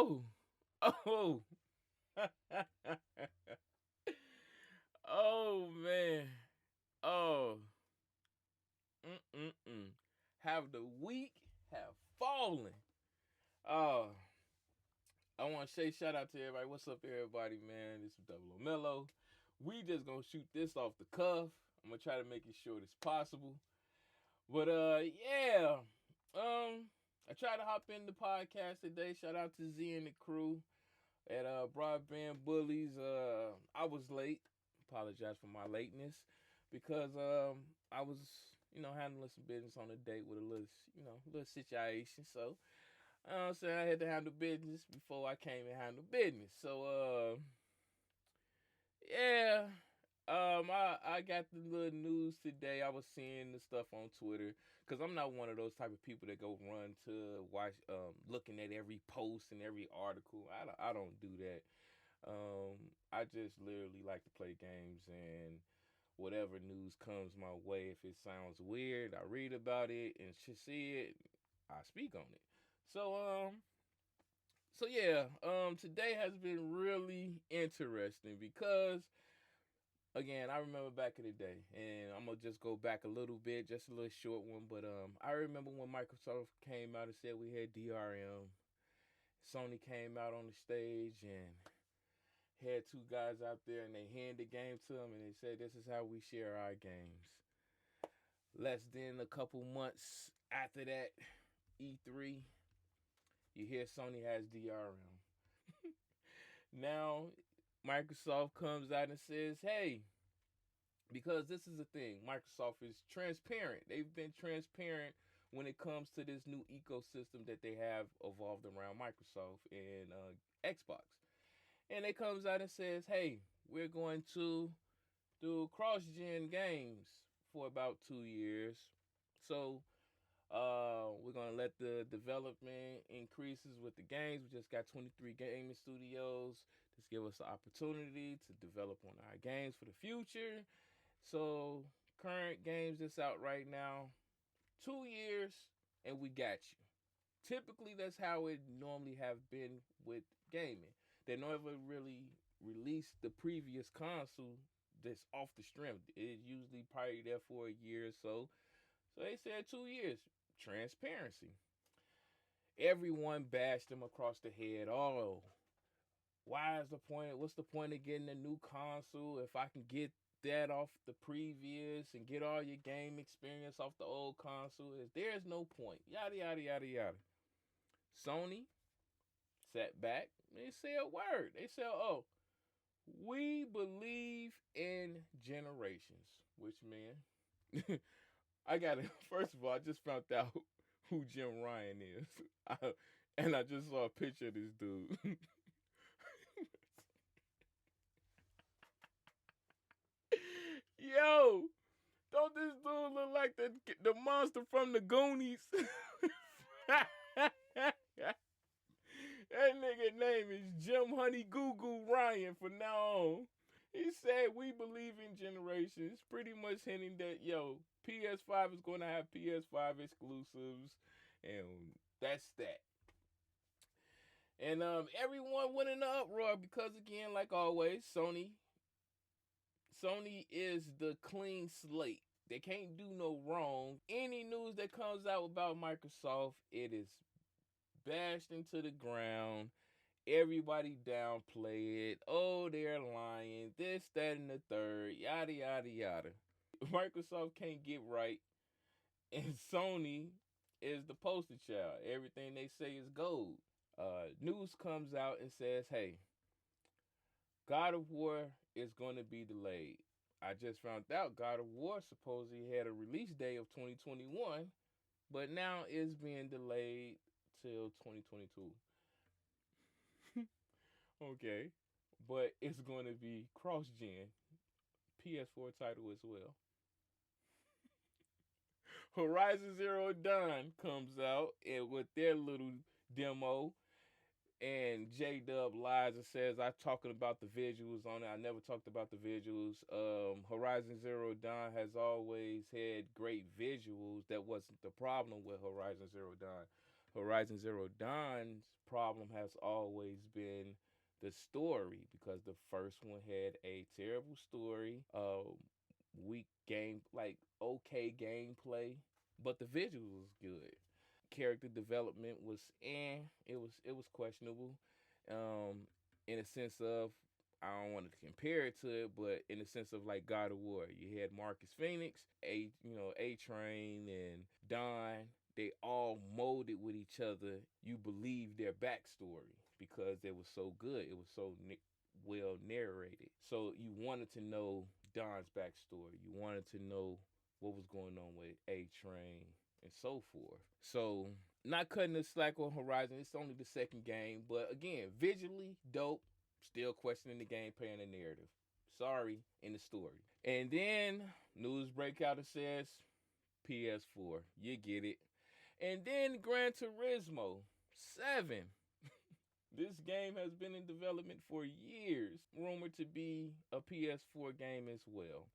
Oh, oh, oh man. Oh, mm. Have the week have fallen. Oh, I want to say shout out to everybody. What's up, everybody, man? This is Double O Mello. We just gonna shoot this off the cuff. I'm gonna try to make it short as possible. But yeah. I tried to hop in the podcast today. Shout out to Z and the crew at Broadband Bullies. I was late. Apologize for my lateness because I was handling some business on a date with a little situation. So I'm saying I had to handle business before I came and handle business. So yeah. I got the little news today. I was seeing the stuff on Twitter because I'm not one of those type of people that go run to watch, looking at every post and every article. I don't do that. I just literally like to play games and whatever news comes my way. If it sounds weird, I read about it and should see it. I speak on it. So yeah. Today has been really interesting because again, I remember back in the day, and I'm gonna just go back a little bit, just a little short one. But I remember when Microsoft came out and said we had DRM. Sony came out on the stage and had two guys out there, and they handed the game to them, and they said, "This is how we share our games." Less than a couple months after that, E3, you hear Sony has DRM. Now, Microsoft comes out and says, "Hey." Because this is the thing, Microsoft is transparent. They've been transparent when it comes to this new ecosystem that they have evolved around Microsoft and Xbox. And it comes out and says, "Hey, we're going to do cross-gen games for about 2 years. So we're gonna let the development increases with the games. We just got 23 gaming studios. Just give us the opportunity to develop on our games for the future. So current games that's out right now, 2 years, and we got you." Typically, that's how it normally have been with gaming. They never really released the previous console that's off the strength. It's usually probably there for a year or so. So they said 2 years. Transparency. Everyone bashed them across the head. Oh, why is the point? What's the point of getting a new console if I can get that off the previous and get all your game experience off the old console? There's no point. Yada yada yada yada. Sony sat back. They said a word. They said, "Oh, we believe in generations," which means I got to, first of all, I just found out who Jim Ryan is. And I just saw a picture of this dude. Yo, don't this dude look like the monster from the Goonies? That nigga name is Jim Honey Goo Goo Ryan from now on. He said we believe in generations, pretty much hinting that PS5 is going to have PS5 exclusives, and that's that. And everyone went in the uproar because again, like always, Sony is the clean slate. They can't do no wrong. Any news that comes out about Microsoft, it is bashed into the ground. Everybody downplay it. Oh, they're lying. This, that, and the third. Yada, yada, yada. Microsoft can't get right. And Sony is the poster child. Everything they say is gold. News comes out and says, "Hey, God of War is going to be delayed." I just found out God of War supposedly had a release day of 2021, but now it's being delayed till 2022. Okay. But it's going to be cross-gen, PS4 title as well. Horizon Zero Dawn comes out and with their little demo, and J Dub lies and says I'm talking about the visuals on it. I never talked about the visuals. Horizon Zero Dawn has always had great visuals. That wasn't the problem with Horizon Zero Dawn. Horizon Zero Dawn's problem has always been the story because the first one had a terrible story, weak game, like okay gameplay, but the visuals was good. Character development was it was questionable, um, in a sense of I don't want to compare it to it, but in the sense of like God of War, you had Marcus Phoenix, A Train, and Don. They all molded with each other. You believe their backstory because it was so good. It was so well narrated. So you wanted to know Don's backstory. You wanted to know what was going on with A Train and so forth. So not cutting the slack on Horizon. It's only the second game, but again, visually dope. Still questioning the gameplay and the narrative. Sorry, in the story. And then news breakout that says PS4. You get it. And then Gran Turismo 7. This game has been in development for years, rumored to be a PS4 game as well.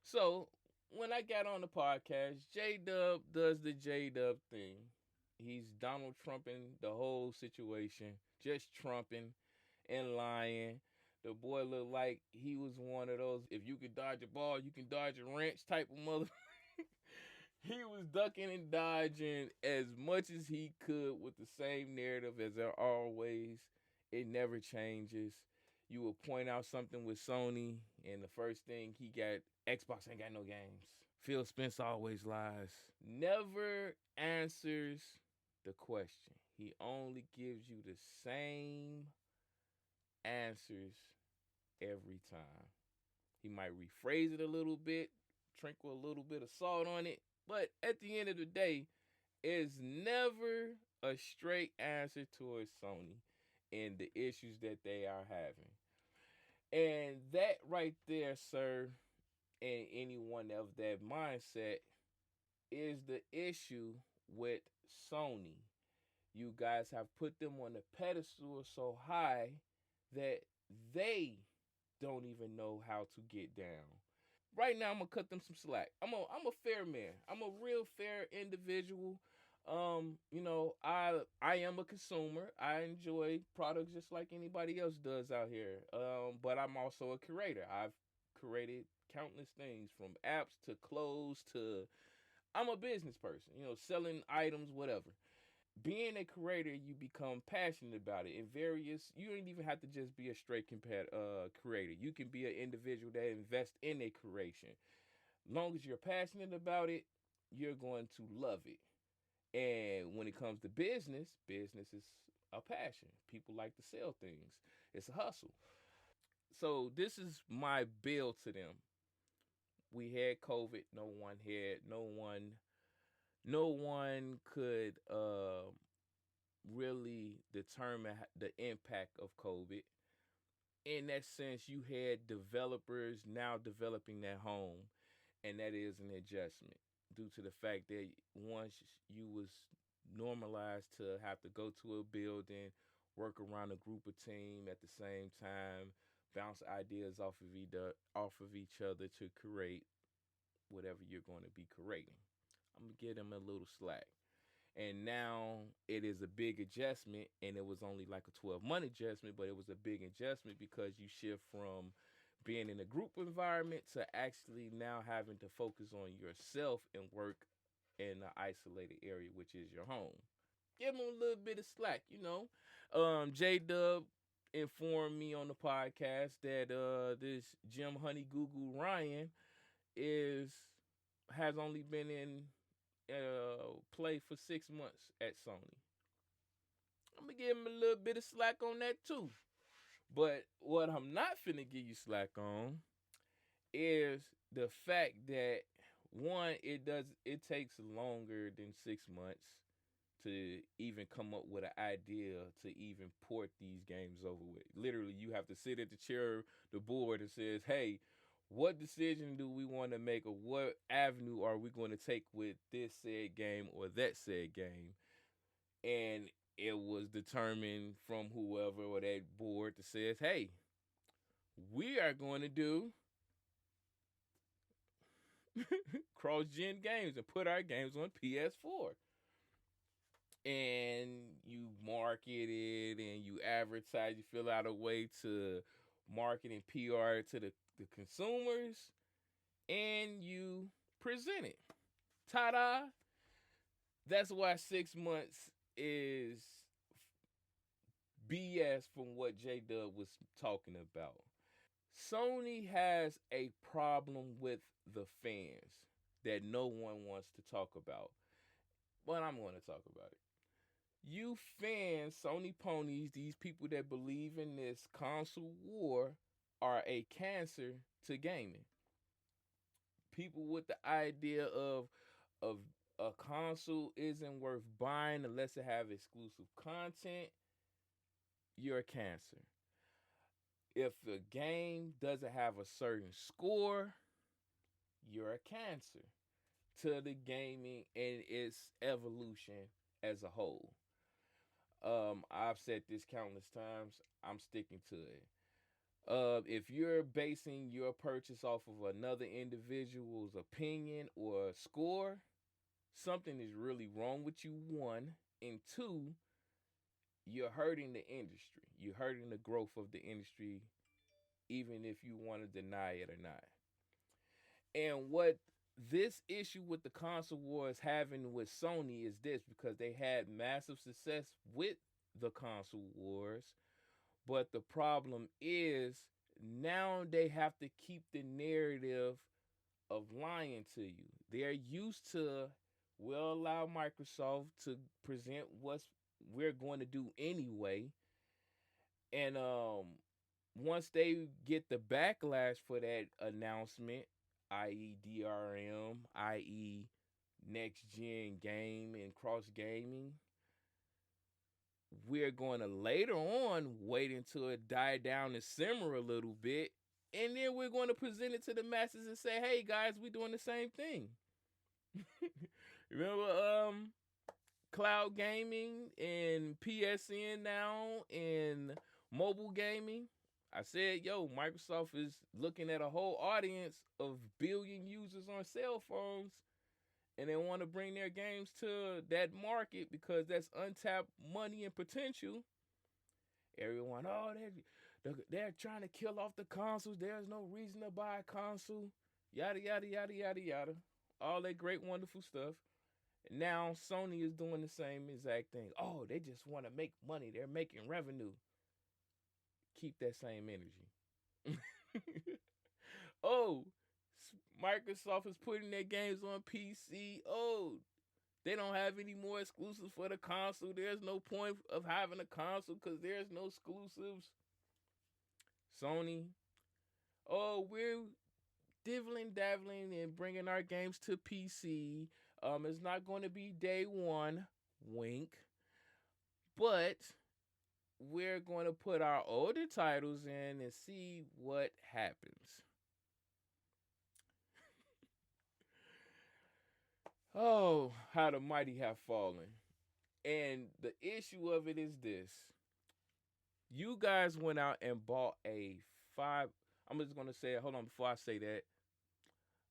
So when I got on the podcast, J Dub does the J Dub thing. He's Donald Trumping the whole situation, just trumping and lying. The boy looked like he was one of those if you could dodge a ball, you can dodge a wrench type of mother. He was ducking and dodging as much as he could with the same narrative as there always. It never changes. You will point out something with Sony, and the first thing he got, Xbox ain't got no games. Phil Spencer always lies. Never answers the question. He only gives you the same answers every time. He might rephrase it a little bit, trinkle a little bit of salt on it, but at the end of the day, it's never a straight answer towards Sony and the issues that they are having. And that right there, sir, and anyone of that mindset is the issue with Sony. You guys have put them on a pedestal so high that they don't even know how to get down. Right now, I'm gonna cut them some slack. I'm a fair man. I'm a real fair individual. I am a consumer. I enjoy products just like anybody else does out here. But I'm also a curator. I've created countless things from apps to clothes to I'm a business person, selling items, whatever. Being a creator, you become passionate about it. In various, you don't even have to just be a straight creator. You can be an individual that invests in a creation. Long as you're passionate about it, you're going to love it. And when it comes to business is a passion. People like to sell things. It's a hustle. So this is my bill to them. We had COVID. No one could really determine the impact of COVID. In that sense, you had developers now developing at home, and that is an adjustment due to the fact that once you was normalized to have to go to a building, work around a group of team at the same time, bounce ideas off of each other to create whatever you're going to be creating. I'm gonna give them a little slack. And now it is a big adjustment, and it was only like a 12-month adjustment, but it was a big adjustment because you shift from being in a group environment to actually now having to focus on yourself and work in an isolated area, which is your home. Give them a little bit of slack. J Dub informed me on the podcast that this Jim Honey Goo Goo Ryan is has only been in play for 6 months at Sony. I'm gonna give him a little bit of slack on that too. But what I'm not finna give you slack on is the fact that one, it takes longer than 6 months to even come up with an idea to even port these games over with. Literally, you have to sit at the chair, the board, and says, "Hey, what decision do we want to make, or what avenue are we going to take with this said game or that said game?" And it was determined from whoever or that board that says, "Hey, we are going to do cross-gen games and put our games on PS4." and you market it and you advertise, you fill out a way to market and PR to the consumers, and you present it. Ta da! That's why 6 months is BS from what J Dub was talking about. Sony has a problem with the fans that no one wants to talk about. But I'm going to talk about it. You fans, Sony ponies, these people that believe in this console war are a cancer to gaming. People with the idea of a console isn't worth buying unless it have exclusive content, you're a cancer. If the game doesn't have a certain score, you're a cancer to the gaming and its evolution as a whole. I've said this countless times. I'm sticking to it. If you're basing your purchase off of another individual's opinion or score, something is really wrong with you. One, and two, you're hurting the industry. You're hurting the growth of the industry, even if you want to deny it or not. And what this issue with the console wars having with Sony is this, because they had massive success with the console wars, but the problem is now they have to keep the narrative of lying to you. They're used to, we'll allow Microsoft to present what's we're going to do anyway, and once they get the backlash for that announcement, i.e., DRM, i.e., next gen game and cross gaming, we're going to later on wait until it die down and simmer a little bit, and then we're going to present it to the masses and say, "Hey guys, we're doing the same thing." Remember, cloud gaming and PSN now and mobile gaming? I said, yo, Microsoft is looking at a whole audience of billion users on cell phones, and they want to bring their games to that market because that's untapped money and potential. Everyone, oh, they're trying to kill off the consoles. There's no reason to buy a console. Yada yada yada yada yada. All that great, wonderful stuff. Now Sony is doing the same exact thing. Oh, they just want to make money. They're making revenue. Keep that same energy. Oh, Microsoft is putting their games on PC. Oh, they don't have any more exclusives for the console. There's no point of having a console because there's no exclusives. Sony, oh, we're dibbling dabbling and bringing our games to PC. It's not going to be day one, wink, but we're going to put our older titles in and see what happens. Oh, how the mighty have fallen. And the issue of it is this. You guys went out and bought a five. I'm just going to say it. Hold on, before I say that.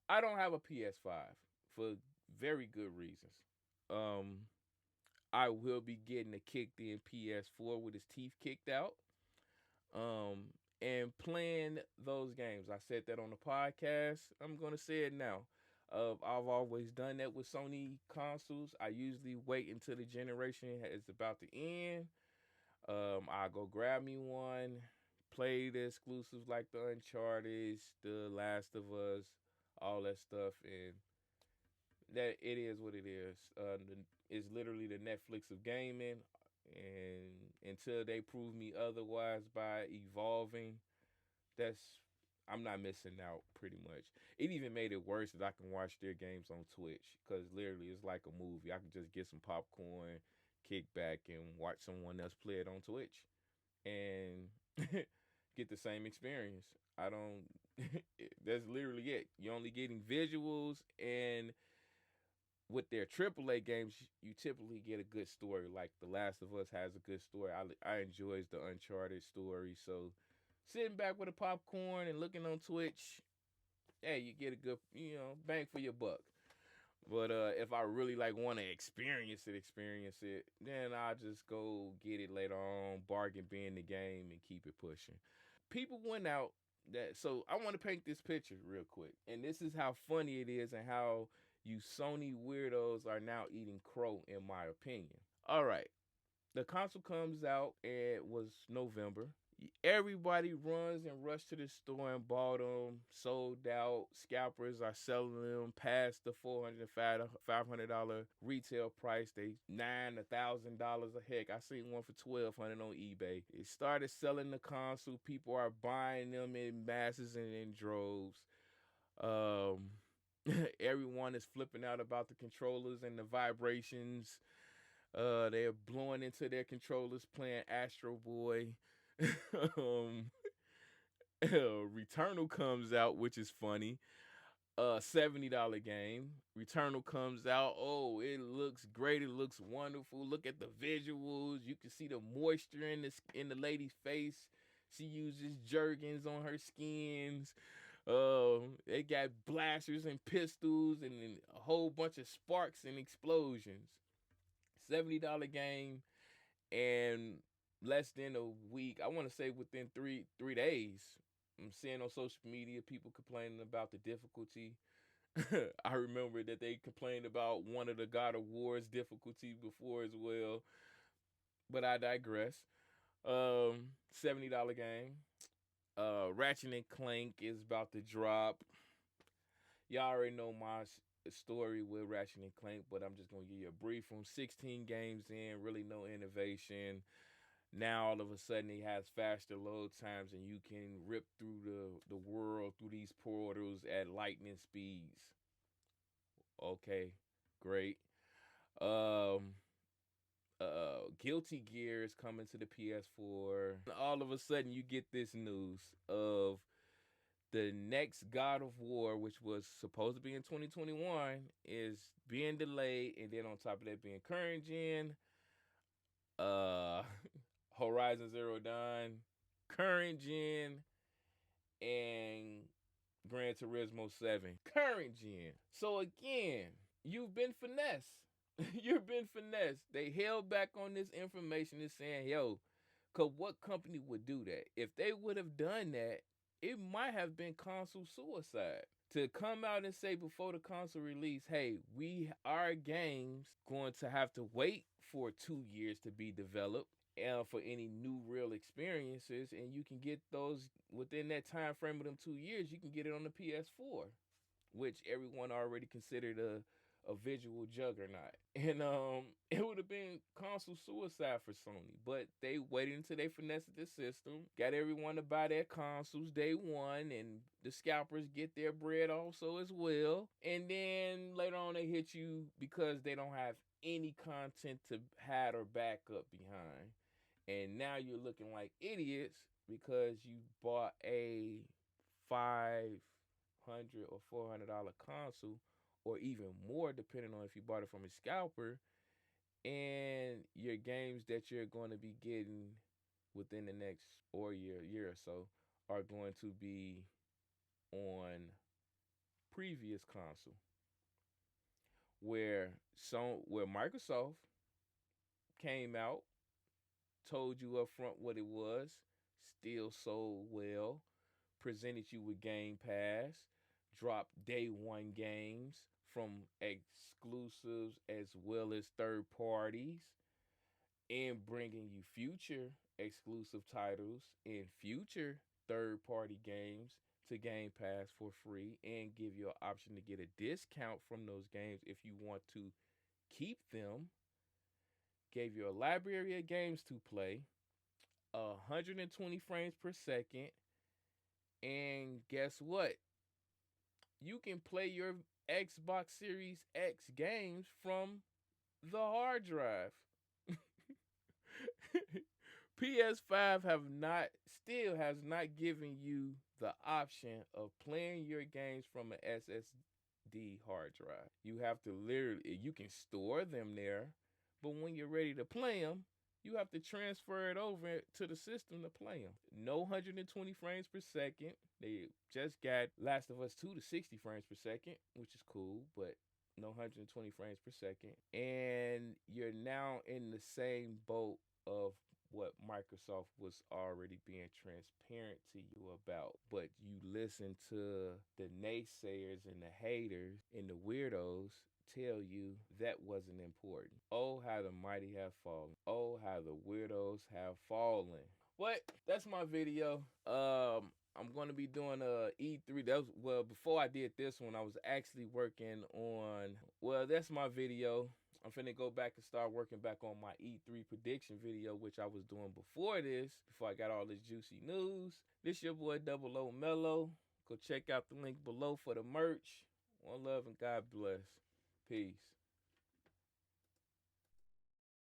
I don't have a PS5 for very good reasons. Um, I will be getting a kicked in PS4 with his teeth kicked out. And playing those games. I said that on the podcast. I'm gonna say it now. I've always done that with Sony consoles. I usually wait until the generation is about to end. I go grab me one, play the exclusives like the Uncharted, the Last of Us, all that stuff, and that it is what it is. It's literally the Netflix of gaming, and until they prove me otherwise by evolving, that's I'm not missing out. Pretty much, it even made it worse that I can watch their games on Twitch because literally it's like a movie. I can just get some popcorn, kick back, and watch someone else play it on Twitch, and get the same experience. I don't. That's literally it. You're only getting visuals, and with their AAA games, you typically get a good story. Like The Last of Us has a good story. I enjoys the Uncharted story. So sitting back with a popcorn and looking on Twitch, hey, you get a good bang for your buck. But if I really like want to experience it, then I'll just go get it later on, bargain bin the game, and keep it pushing. People went out that so I want to paint this picture real quick, and this is how funny it is, and how you Sony weirdos are now eating crow, in my opinion. All right, the console comes out. It was November. Everybody runs and rush to the store and bought them. Sold out. Scalpers are selling them past the $500 retail price. They $9,000 a heck. I seen one for $1,200 on eBay. It started selling the console. People are buying them in masses and in droves. Um, Everyone is flipping out about the controllers and the vibrations. They're blowing into their controllers, playing Astro Boy. um, Returnal comes out, which is funny. $70 game. Returnal comes out. Oh, it looks great. It looks wonderful. Look at the visuals. You can see the moisture in the lady's face. She uses Jergens on her skins. They got blasters and pistols and a whole bunch of sparks and explosions. $70 game, and less than a week. I want to say within three days. I'm seeing on social media people complaining about the difficulty. I remember that they complained about one of the God of War's difficulty before as well, but I digress. $70 game. Ratchet and Clank is about to drop. Y'all already know my story with Ratchet and Clank, but I'm just gonna give you a brief. From 16 games in, really no innovation. Now all of a sudden he has faster load times, and you can rip through the world through these portals at lightning speeds. Okay, great. Um, Guilty Gear is coming to the PS4. All of a sudden you get this news of the next God of War, which was supposed to be in 2021, is being delayed, and then on top of that being current gen, uh, Horizon Zero Dawn, current gen, and Gran Turismo 7, current gen. So again, you've been finessed. You've been finessed. They held back on this information and saying, yo, because what company would do that? If they would have done that, it might have been console suicide. To come out and say before the console release, hey, our games going to have to wait for 2 years to be developed, for any new real experiences, and you can get those within that time frame of them 2 years. You can get it on the PS4, which everyone already considered a visual juggernaut. And it would have been console suicide for Sony. But they waited until they finessed the system, got everyone to buy their consoles day one, and the scalpers get their bread also as well. And then later on they hit you because they don't have any content to hide or back up behind. And now you're looking like idiots because you bought a $500 or $400 console, or even more depending on if you bought it from a scalper, and your games that you're going to be getting within the next year or so are going to be on previous console, where Microsoft came out, told you up front what it was, still sold well, presented you with Game Pass, dropped day one games from exclusives as well as third parties, and bringing you future exclusive titles and future third party games to Game Pass for free, and give you an option to get a discount from those games if you want to keep them. Gave you a library of games to play, 120 frames per second, and guess what? You can play your Xbox Series X games from the hard drive. PS5 still has not given you the option of playing your games from an SSD hard drive. You have to you can store them there, but when you're ready to play them, you have to transfer it over to the system to play them. No 120 frames per second. They just got Last of Us 2 to 60 frames per second, which is cool, but no 120 frames per second, and you're now in the same boat of what Microsoft was already being transparent to you about, but you listen to the naysayers and the haters and the weirdos tell you that wasn't important. Oh, how the mighty have fallen. Oh, how the weirdos have fallen. But that's my video. I'm gonna be doing a E3. That was, well, before I did this one, I was actually working on. Well, that's my video. I'm finna go back and start working back on my E3 prediction video, which I was doing before this, before I got all this juicy news. This your boy Double O Mello. Go check out the link below for the merch. One love and God bless. Peace.